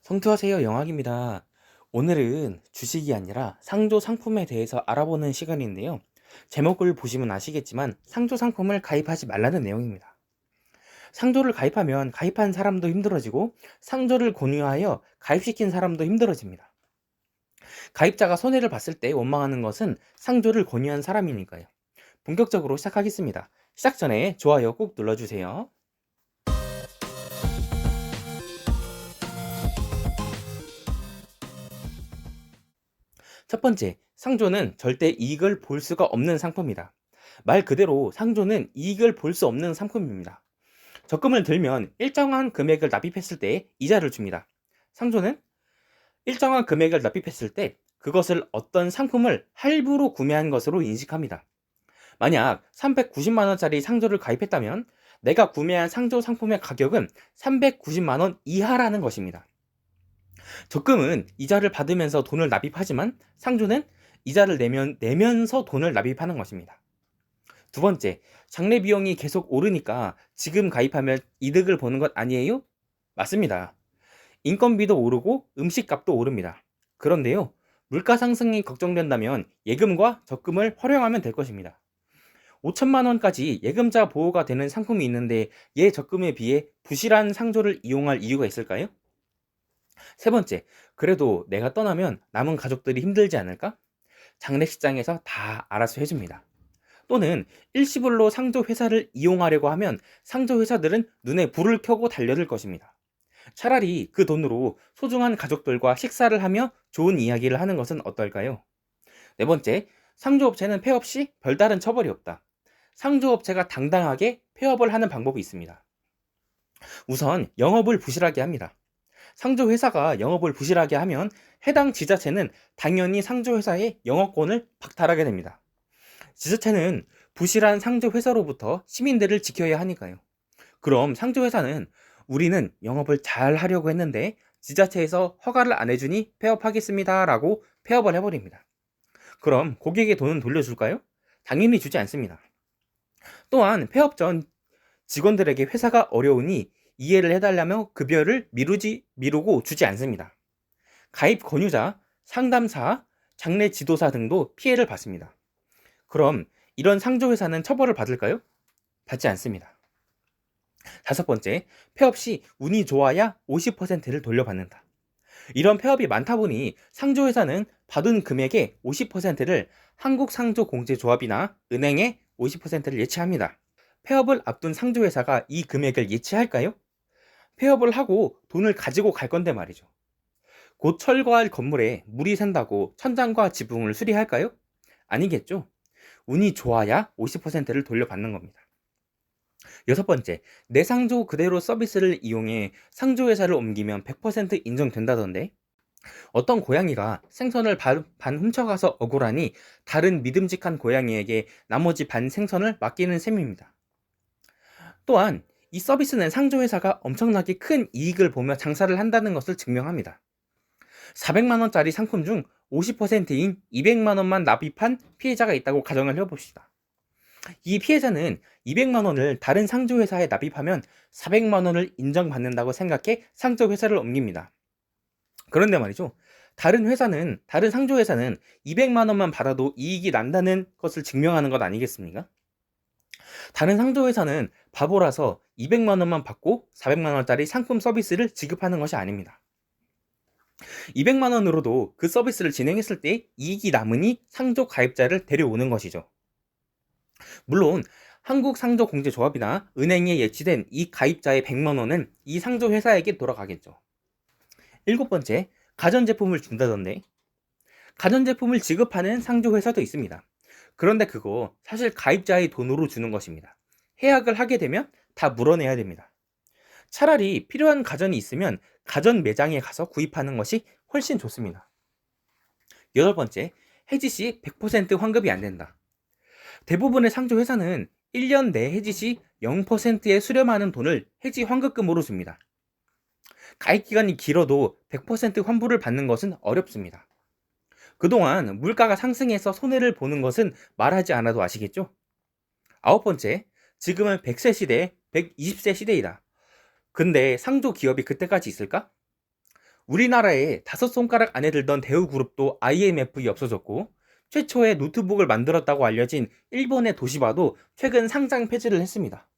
성투하세요 영학입니다. 오늘은 주식이 아니라 상조 상품에 대해서 알아보는 시간인데요. 제목을 보시면 아시겠지만 상조 상품을 가입하지 말라는 내용입니다. 상조를 가입하면 가입한 사람도 힘들어지고 상조를 권유하여 가입시킨 사람도 힘들어집니다. 가입자가 손해를 봤을 때 원망하는 것은 상조를 권유한 사람이니까요. 본격적으로 시작하겠습니다. 시작 전에 좋아요 꼭 눌러주세요. 첫 번째, 상조는 절대 이익을 볼 수가 없는 상품이다. 말 그대로 상조는 이익을 볼 수 없는 상품입니다. 적금을 들면 일정한 금액을 납입했을 때 이자를 줍니다. 상조는 일정한 금액을 납입했을 때 그것을 어떤 상품을 할부로 구매한 것으로 인식합니다. 만약 390만 원짜리 상조를 가입했다면 내가 구매한 상조 상품의 가격은 390만 원 이하라는 것입니다. 적금은 이자를 받으면서 돈을 납입하지만 상조는 이자를 내면서 돈을 납입하는 것입니다. 두 번째, 장래 비용이 계속 오르니까 지금 가입하면 이득을 보는 것 아니에요? 맞습니다. 인건비도 오르고 음식값도 오릅니다. 그런데요, 물가 상승이 걱정된다면 예금과 적금을 활용하면 될 것입니다. 5천만 원까지 예금자 보호가 되는 상품이 있는데 적금에 비해 부실한 상조를 이용할 이유가 있을까요? 세 번째, 그래도 내가 떠나면 남은 가족들이 힘들지 않을까? 장례식장에서 다 알아서 해줍니다. 또는 일시불로 상조 회사를 이용하려고 하면 상조 회사들은 눈에 불을 켜고 달려들 것입니다. 차라리 그 돈으로 소중한 가족들과 식사를 하며 좋은 이야기를 하는 것은 어떨까요? 네 번째, 상조업체는 폐업 시 별다른 처벌이 없다. 상조업체가 당당하게 폐업을 하는 방법이 있습니다. 우선 영업을 부실하게 합니다. 상조회사가 영업을 부실하게 하면 해당 지자체는 당연히 상조회사의 영업권을 박탈하게 됩니다. 지자체는 부실한 상조회사로부터 시민들을 지켜야 하니까요. 그럼 상조회사는 우리는 영업을 잘 하려고 했는데 지자체에서 허가를 안 해주니 폐업하겠습니다 라고 폐업을 해버립니다. 그럼 고객의 돈은 돌려줄까요? 당연히 주지 않습니다. 또한 폐업 전 직원들에게 회사가 어려우니 이해를 해달라며 급여를 미루고 주지 않습니다. 가입 권유자, 상담사, 장례 지도사 등도 피해를 받습니다. 그럼 이런 상조회사는 처벌을 받을까요? 받지 않습니다. 다섯 번째, 폐업 시 운이 좋아야 50%를 돌려받는다. 이런 폐업이 많다 보니 상조회사는 받은 금액의 50%를 한국상조공제조합이나 은행에 50%를 예치합니다. 폐업을 앞둔 상조회사가 이 금액을 예치할까요? 폐업을 하고 돈을 가지고 갈 건데 말이죠. 곧 철거할 건물에 물이 샌다고 천장과 지붕을 수리할까요? 아니겠죠. 운이 좋아야 50%를 돌려받는 겁니다. 여섯 번째, 내 상조 그대로 서비스를 이용해 상조회사를 옮기면 100% 인정된다던데 어떤 고양이가 생선을 반 훔쳐가서 억울하니 다른 믿음직한 고양이에게 나머지 반 생선을 맡기는 셈입니다. 또한 이 서비스는 상조회사가 엄청나게 큰 이익을 보며 장사를 한다는 것을 증명합니다. 400만 원짜리 상품 중 50%인 200만 원만 납입한 피해자가 있다고 가정을 해봅시다. 이 피해자는 200만 원을 다른 상조회사에 납입하면 400만 원을 인정받는다고 생각해 상조회사를 옮깁니다. 그런데 말이죠. 다른 상조회사는 200만 원만 받아도 이익이 난다는 것을 증명하는 것 아니겠습니까? 다른 상조회사는 바보라서 200만 원만 받고 400만 원짜리 상품 서비스를 지급하는 것이 아닙니다. 200만 원으로도 그 서비스를 진행했을 때 이익이 남으니 상조 가입자를 데려오는 것이죠. 물론 한국상조공제조합이나 은행에 예치된 이 가입자의 100만 원은 이 상조회사에게 돌아가겠죠. 일곱 번째, 가전제품을 준다던데 가전제품을 지급하는 상조회사도 있습니다. 그런데 그거 사실 가입자의 돈으로 주는 것입니다. 해약을 하게 되면 다 물어내야 됩니다. 차라리 필요한 가전이 있으면 가전 매장에 가서 구입하는 것이 훨씬 좋습니다. 여덟 번째, 해지 시 100% 환급이 안 된다. 대부분의 상조 회사는 1년 내 해지 시 0%의 수렴하는 돈을 해지 환급금으로 줍니다. 가입 기간이 길어도 100% 환불을 받는 것은 어렵습니다. 그동안 물가가 상승해서 손해를 보는 것은 말하지 않아도 아시겠죠? 아홉 번째, 지금은 100세 시대, 120세 시대이다. 근데 상조 기업이 그때까지 있을까? 우리나라에 5손가락 안에 들던 대우그룹도 IMF에 없어졌고, 최초의 노트북을 만들었다고 알려진 일본의 도시바도 최근 상장 폐지를 했습니다.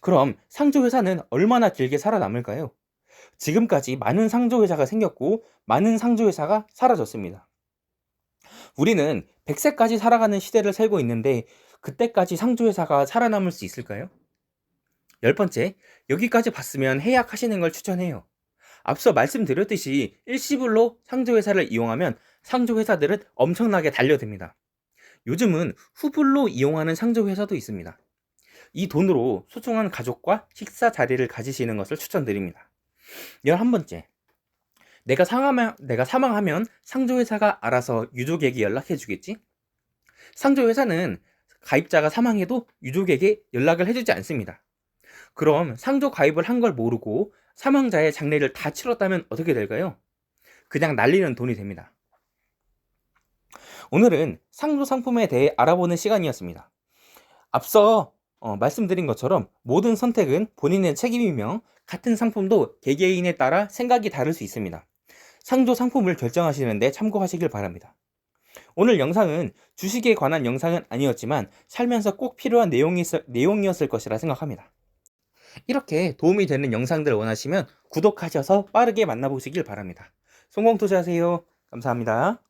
그럼 상조회사는 얼마나 길게 살아남을까요? 지금까지 많은 상조회사가 생겼고 많은 상조회사가 사라졌습니다. 우리는 100세까지 살아가는 시대를 살고 있는데 그때까지 상조회사가 살아남을 수 있을까요? 10번째, 여기까지 봤으면 해약하시는 걸 추천해요. 앞서 말씀드렸듯이 일시불로 상조회사를 이용하면 상조회사들은 엄청나게 달려듭니다. 요즘은 후불로 이용하는 상조회사도 있습니다. 이 돈으로 소중한 가족과 식사 자리를 가지시는 것을 추천드립니다. 11번째, 내가 사망하면 상조회사가 알아서 유족에게 연락해 주겠지? 상조회사는 가입자가 사망해도 유족에게 연락을 해주지 않습니다. 그럼 상조 가입을 한 걸 모르고 사망자의 장례를 다 치렀다면 어떻게 될까요? 그냥 날리는 돈이 됩니다. 오늘은 상조 상품에 대해 알아보는 시간이었습니다. 앞서 말씀드린 것처럼 모든 선택은 본인의 책임이며 같은 상품도 개개인에 따라 생각이 다를 수 있습니다. 상조 상품을 결정하시는데 참고하시길 바랍니다. 오늘 영상은 주식에 관한 영상은 아니었지만 살면서 꼭 필요한 내용이었을 것이라 생각합니다. 이렇게 도움이 되는 영상들을 원하시면 구독하셔서 빠르게 만나보시길 바랍니다. 성공 투자하세요. 감사합니다.